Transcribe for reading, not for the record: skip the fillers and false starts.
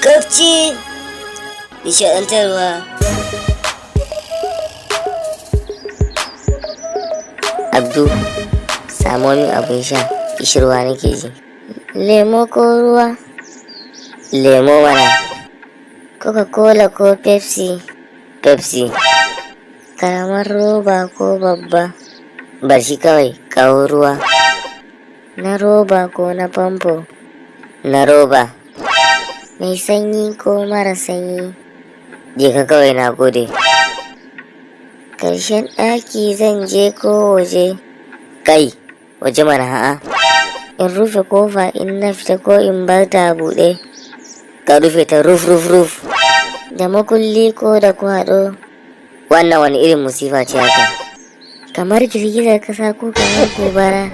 Kafci nishaɗantarwa. Abdu, samo min abin sha, kishirwa nake ji. Lemo ko ruwa? Lemo mana. Coca-Cola ko Pepsi? Pepsi. Karamar roba ko babba? Bar shi kawai, kawo ruwa. Na roba ko na famfo? Na roba. Mai sanyi ko mara sanyi? Je ka kawai, na gode. Ƙarshen ɗaki zan je ko waje? Kai, waje mana ha'a. In rufe kofa in na fita ko in bar ta buɗe? Ka rufe ta ruf ruf ruf. Da makulli ko da kwaɗo? Wannan wani irin musifa ce haka? Kamar girgizar ƙasa ko kamar gobara?